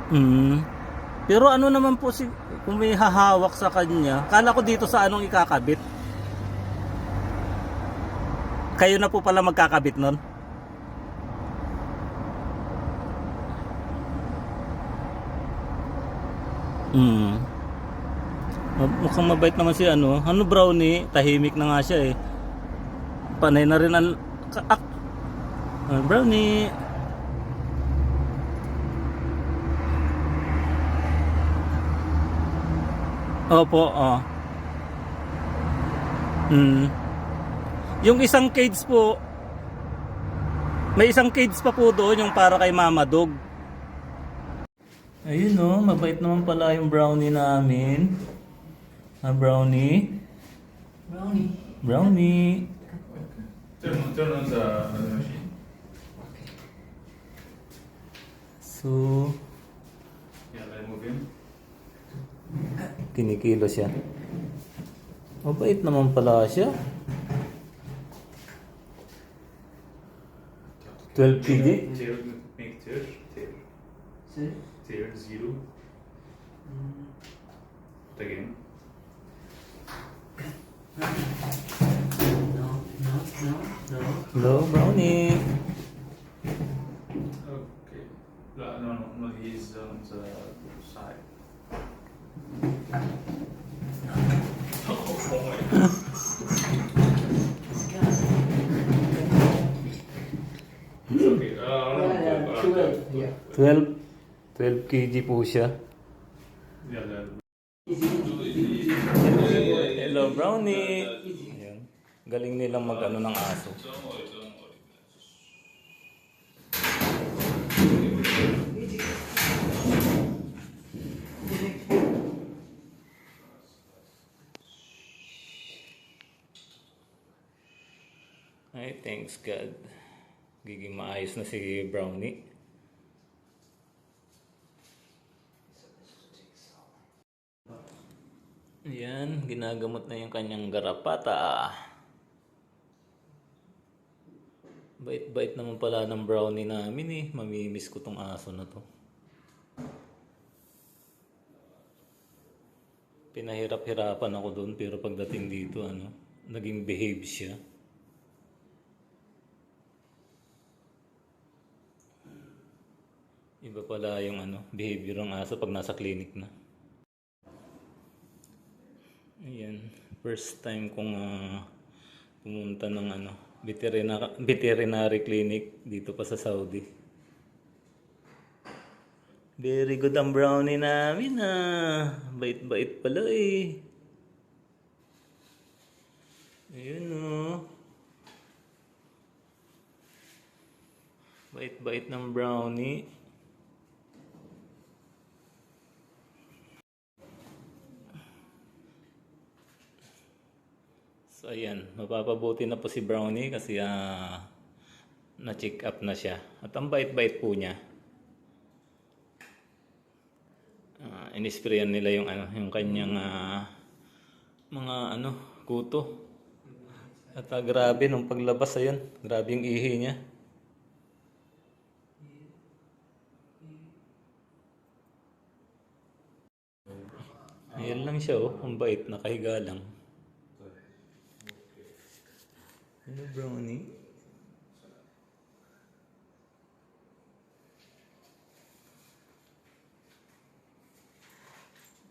Mm. Pero ano naman po si kung may hahawak sa kanya, kala ko dito sa anong ikakabit. Kayo na po pala magkakabit nun? Mm. Mukhang mabait naman si ano. Ano Brownie, tahimik na nga siya eh. Panay na rin ang Brownie. Opo, oh. Mm. Yung isang cage po, may isang cage pa po doon yung para kay Mama Dog. Ayun oh, mabait naman pala yung Brownie namin. Ah, Brownie. Brownie. Brownie. Turn on the machine. So, Yeah, I move in. kinikilo siya. Mabait naman pala siya. 12 kg? Tail, make tail, tail, Sir? tail, zero. Again. No, no, no, no. Hello, Brownie. Okay. No, he's on the side. Okay. Yeah, 12. Yeah. 12 kg po siya. Yeah, Hello, Brownie. Ayan. Galing nilang mag-ano ng aso. Ay, thanks God. Giging maayos na si Brownie. Ayan, ginagamot na yung kanyang garapata. Bait-bait naman pala ng Brownie namin eh. Mamimiss ko tong aso na to. Pinahirap-hirapan ako doon pero pagdating dito naging behave siya. Iba pala yung behavior ng aso pag nasa clinic na. Ayan, first time kong pumunta ng veterinary clinic dito pa sa Saudi. Very good ang Brownie namin bait-bait pala eh. Ayun oh. Bait-bait ng Brownie. So ayan, mapapabuti na po si Brownie kasi na-check up na siya. At ang bait-bait po niya. Inisprayan nila yung kanyang mga kuto. At grabe nung paglabas ayun, grabe yung ihi niya. Ayan lang siya oh, ang bait, nakahiga lang. Hello, Brownie.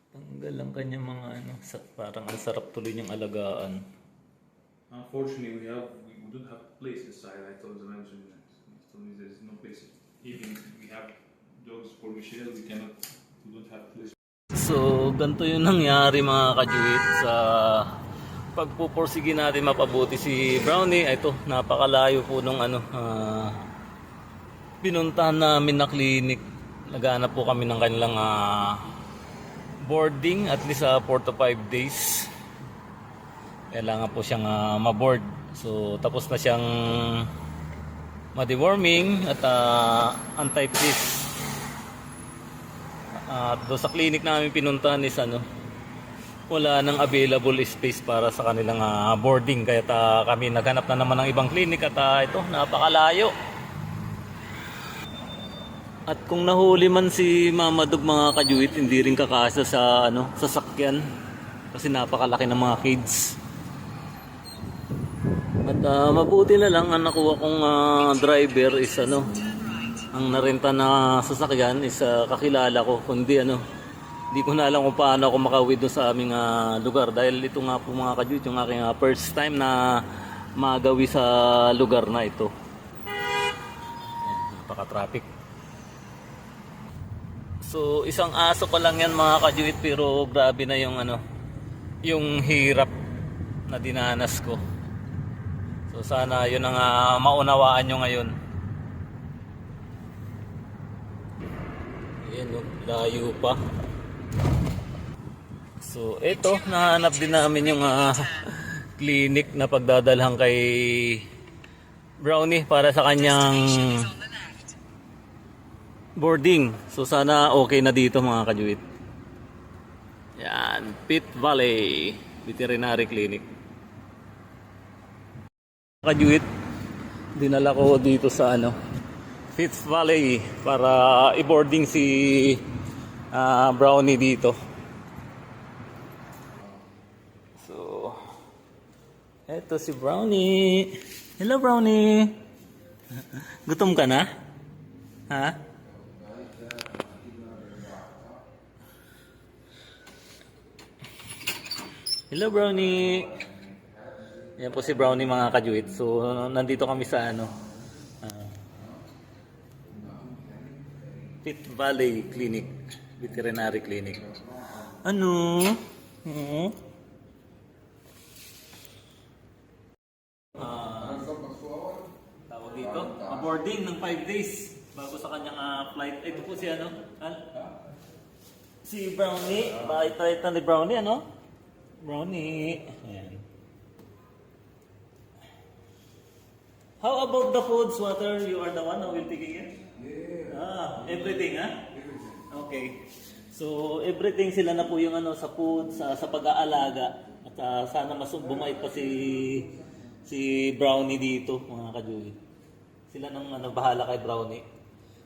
Tanggal lang kanya mga parang ang sarap tuloy niyang alagaan. Unfortunately, we don't have place inside. I told the manager that. He told me there is no place. Even we have dogs for Michelle, we don't have place. So, ganito yung nangyari mga kajuit sa pagpupursige natin mapabuti si Brownie. Ito, napakalayo po nung pinuntahan namin na clinic. Naghanap po kami ng kanilang boarding at least 4 to 5 days. Kailangan po siyang ma-board. So, tapos na siyang ma-deworming at anti-fleas. Doon sa clinic namin pinuntahan is wala nang available space para sa kanilang boarding, kaya kami naghanap na naman ng ibang clinic at ito napakalayo. At kung nahuli man si Mamadog mga kajuit, hindi rin kakasa sa sasakyan kasi napakalaki ng mga kids. At mabuti na lang ang nakuha kong driver is ang narenta na sasakyan is kakilala ko, kundi hindi ko na alam kung paano ako makauwi doon sa aming lugar dahil ito nga po mga kajuit yung aking first time na magawi sa lugar na ito. Napaka-traffic. So isang aso pa lang yan mga kajuit, pero grabe na yung yung hirap na dinanas ko. So sana yun ang maunawaan nyo ngayon. Ayan layo pa. So ito, nahanap din namin yung clinic na pagdadalhan kay Brownie para sa kanyang boarding. So sana okay na dito mga kajuit. Yan, Pitt Valley Veterinary Clinic. Kajuit, dinala ko dito sa Pitt Valley para i-boarding si Brownie dito. So eto si Brownie. Hello Brownie. Gutom ka na? Ha? Hello Brownie. Yan po si Brownie mga kajuit. So nandito kami sa Pitt Valley Clinic, Veterinary Clinic. Tawag dito, boarding ng 5 days bago sa kanyang flight. Ito po si si Brownie. Bakit ni Brownie Brownie. Ayan. How about the foods, water? You are the one who will taking it? Yeah. Everything, Okay. So, everything sila na po yung sa food, sa pag-aalaga. At sana bumait pa si Brownie dito, mga kajuit. Sila nang bahala kay Brownie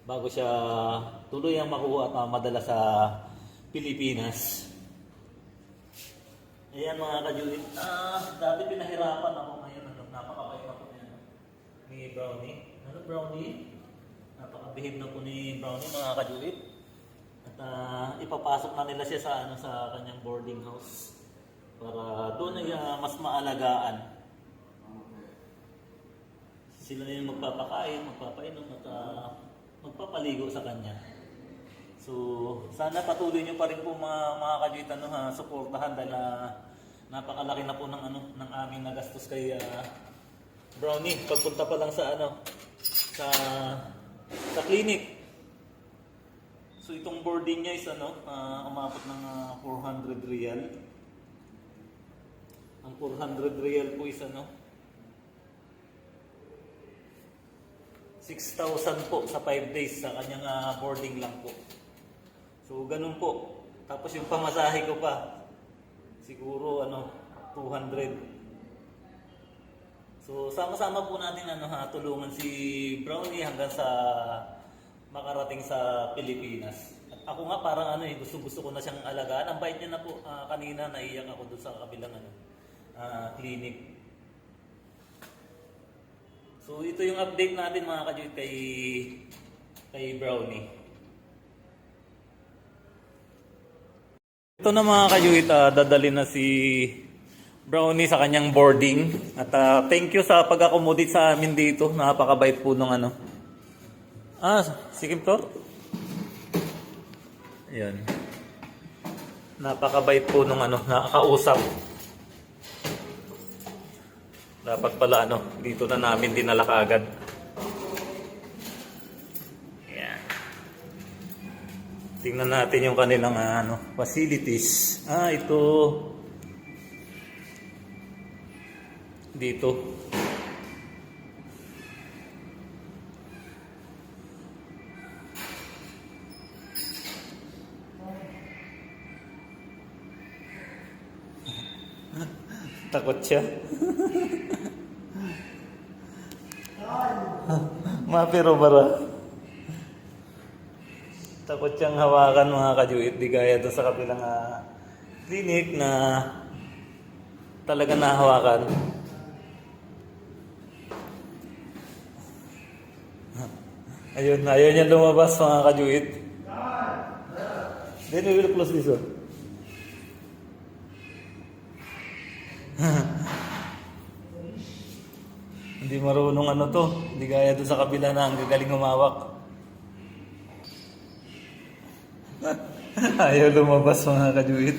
bago siya tuluyang makuha at madala sa Pilipinas. Ayan mga kajuit, dati pinahirapan ako ngayon, napakabait na po ni Brownie. Brownie? Napakabihib na po ni Brownie mga kajuit. At ipapasok na nila siya sa kanyang boarding house para doon ay mas maalagaan. Sila na yung magpapakain, magpapainom at magpapaligo sa kanya. So, sana patuloy nyo pa rin po mga kajuit suportahan dahil napakalaki na po ng aming nagastos kay Brownie pagpunta pa lang sa sa clinic. So itong boarding niya is umabot ng 400 real. Ang 400 real po is 6,000 po sa 5 days sa kanyang boarding lang po. So ganun po. Tapos yung pamasahe ko pa siguro 200. So sama-sama po natin tulungan si Brownie hanggang sa makarating sa Pilipinas. At ako nga parang gusto ko na siyang alagaan. Ang bait niya na po. Kanina naiyak ako doon sa kabilang clinic. So ito yung update natin mga kajuit kay Brownie. Ito na mga kajuit, dadalhin na si Brownie sa kanyang boarding. At thank you sa pag-accommodate sa amin dito. Napakabait po nung si Kimtor? Ayan. Napakabait po nung nakakausap. Dapat pala dito na namin dinala kaagad. Ayan. Tingnan natin yung kanilang facilities. Ito. Dito. Takot siya. Mapiro bara. Takot siyang hawakan mga kajuit, di gaya doon sa kabilang clinic na talaga nahawakan. Ayun, ayaw niya lumabas mga kajuit. Then we will close this one. Hindi marunong ano to, hindi gaya doon sa kabila na ang gagaling humawak. Ayaw lumabas mga kajuit.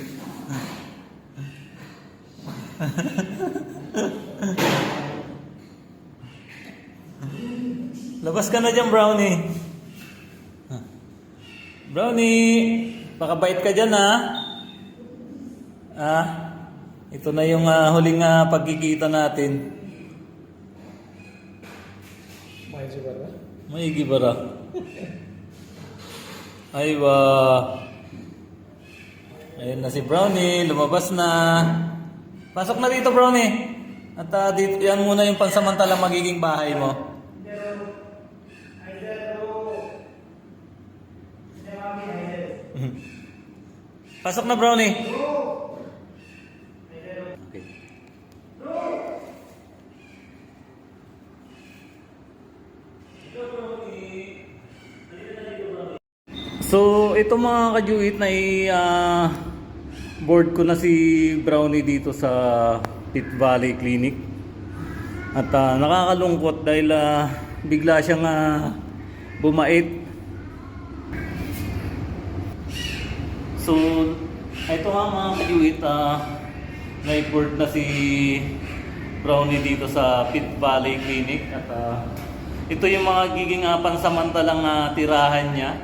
Labas ka na dyan, Brownie. Brownie, pakabait ka dyan, ha? Ito na yung huling pagkikita natin. Maigi bara. Ay, ayun na si Brownie, lumabas na. Pasok na dito, Brownie. At dito, yan muna yung pansamantalang magiging bahay mo. Pasok na, Brownie. Okay. So, ito mga kajuit na board ko na si Brownie dito sa Pit Valley Clinic. At nakakalungkot dahil bigla siyang bumait. So, ito nga mga kajuit, na-board na si Brownie dito sa Pit Valley Clinic. At ito yung mga giging pansamantalang tirahan niya.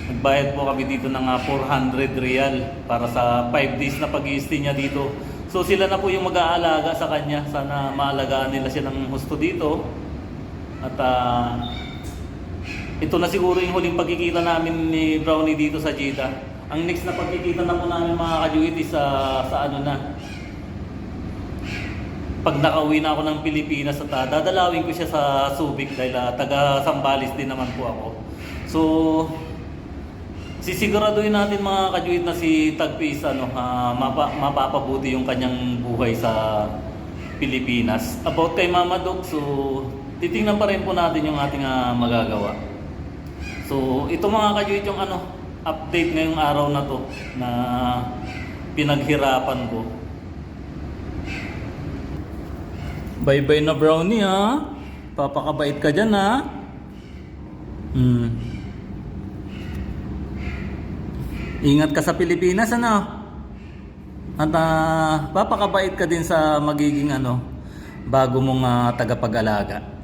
Nagbayad po kami dito ng 400 real para sa 5 days na pag-i-stay niya dito. So sila na po yung mag-aalaga sa kanya. Sana maalagaan nila siya ng husto dito. At ito na siguro yung huling pagkikita namin ni Brownie dito sa Jeddah. Ang next na pagkikita na po namin mga kajuit is sa ano na. Pag nakauwi na ako ng Pilipinas at dadalawin ko siya sa Subic dahil taga Sambales din naman po ako. So sisiguraduhin natin mga kajuit na si Tagpi mapapabuti yung kanyang buhay sa Pilipinas. About kay Mama Doc, so titingnan pa rin po natin yung ating magagawa. So ito mga kajuit yung update ngayong araw na to na pinaghirapan ko. Bye-bye na Brownie ha. Papakabait ka dyan ha. Ingat ka sa Pilipinas ano. At papakabait ka din sa magiging bago mong tagapag-alaga.